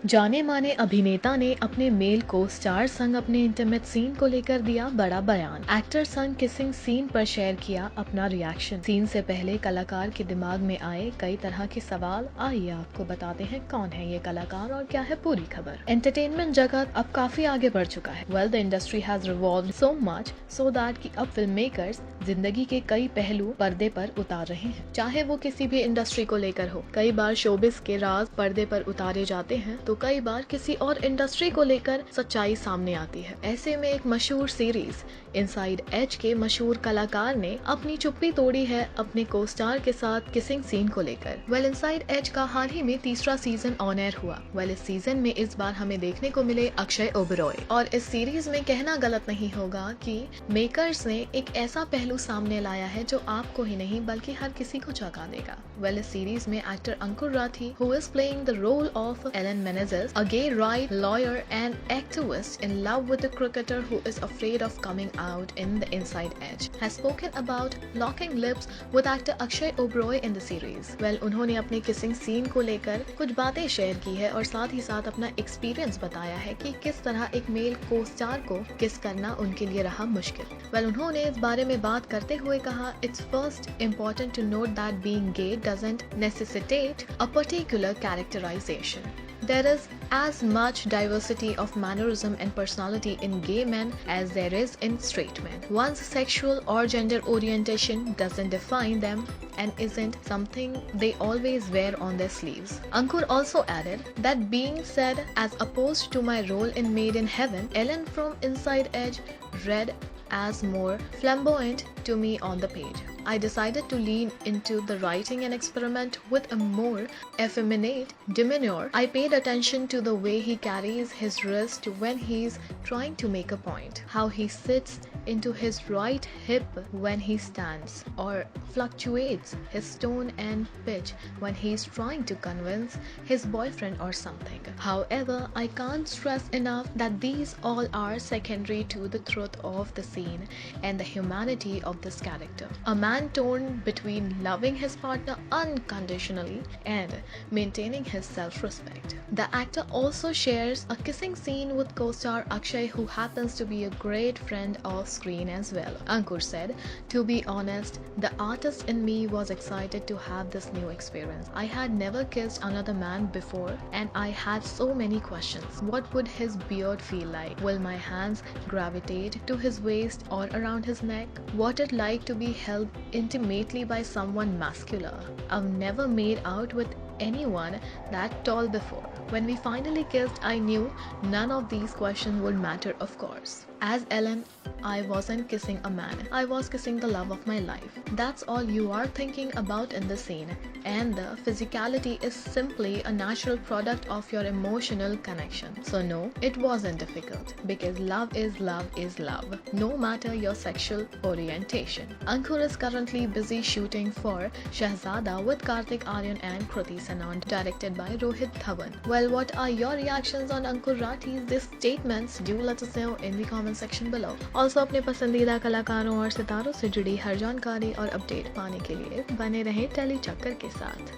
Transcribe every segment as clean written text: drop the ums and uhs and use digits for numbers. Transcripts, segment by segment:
जाने माने अभिनेता ने अपने मेल को स्टार संग अपने इंटीमेट सीन को लेकर दिया बड़ा बयान। एक्टर संग किसिंग सीन पर शेयर किया अपना रिएक्शन। सीन से पहले कलाकार के दिमाग में आए कई तरह के सवाल। आइए आपको बताते हैं कौन है ये कलाकार और क्या है पूरी खबर। एंटरटेनमेंट जगत अब काफी आगे बढ़ चुका है। Well the industry has revolved so much so that कि अब फिल्म मेकर्स जिंदगी के कई पहलू पर्दे पर उतार रहे हैं, चाहे वो किसी भी इंडस्ट्री को लेकर हो। कई बार शोबिस के राज पर्दे पर उतारे जाते हैं तो कई बार किसी और इंडस्ट्री को लेकर सच्चाई सामने आती है। ऐसे में एक मशहूर सीरीज इनसाइड एज के मशहूर कलाकार ने अपनी चुप्पी तोड़ी है अपने को स्टार के साथ किसिंग सीन को लेकर। वेल इनसाइड एज का हाल ही में तीसरा सीजन ऑन एयर हुआ। वेल इस सीजन में इस बार हमें देखने को मिले अक्षय ओबरॉय। और इस सीरीज में कहना गलत नहीं होगा कि मेकर्स ने एक ऐसा पहलू सामने लाया है जो आपको ही नहीं बल्कि हर किसी को चौंका देगा। वेल इस सीरीज में actor Ankur Rathi, who is playing the role of Alan Menezes, a gay right lawyer and activist in love with a cricketer who is afraid of coming out in the Inside Edge, has spoken about locking lips with actor Akshay Oberoi in the series. Well, उन्होंने अपने kissing scene को लेकर कुछ बातें share की है और साथ ही साथ अपना एक्सपीरियंस बताया है कि किस तरह एक मेल को स्टार को किस करना उनके लिए रहा मुश्किल। वेल उन्होंने इस बारे में बात करते हुए कहा, It's first important to note that being gay doesn't necessitate a particular characterization. There is as much diversity of mannerism and personality in gay men as there is in straight men. One's sexual or gender orientation doesn't define them and isn't something they always wear on their sleeves. Ankur also added that being said as opposed to my role in Made in Heaven, Ellen from Inside Edge read as more flamboyant to me on the page. I decided to lean into the writing and experiment with a more effeminate demeanor. I paid attention to the way he carries his wrist when he's trying to make a point, how he sits into his right hip when he stands, or fluctuates his tone and pitch when he's trying to convince his boyfriend or something. However, I can't stress enough that these all are secondary to the truth of the scene and the humanity of this character. A man torn between loving his partner unconditionally and maintaining his self-respect. The actor also shares a kissing scene with co-star Akshay, who happens to be a great friend off screen as well. Ankur said, "To be honest, the artist in me was excited to have this new experience. I had never kissed another man before and I had so many questions. What would his beard feel like? Will my hands gravitate to his waist or around his neck? What it like to be held intimately by someone muscular? I've never made out with anyone that tall before." When we finally kissed, I knew none of these questions would matter, of course. As Ellen, I wasn't kissing a man. I was kissing the love of my life. That's all you are thinking about in the scene. And the physicality is simply a natural product of your emotional connection. So no, it wasn't difficult. Because love is love, no matter your sexual orientation. Ankur is currently busy shooting for Shahzada with Kartik Aaryan and Kriti Sanon, directed by Rohit Dhawan. Well, what are your reactions on Ankur Rathi's these statements? Do let us know in the comment section below. Also, अपने पसंदीदा कलाकारों और सितारों से जुड़ी हर जानकारी और update पाने के लिए बने रहें टेली चक्कर के साथ।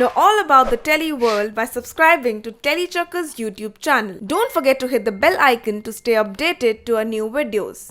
Know all about the Telly world by subscribing to Telly Chakka's YouTube channel. Don't forget to hit the bell icon to stay updated to our new videos.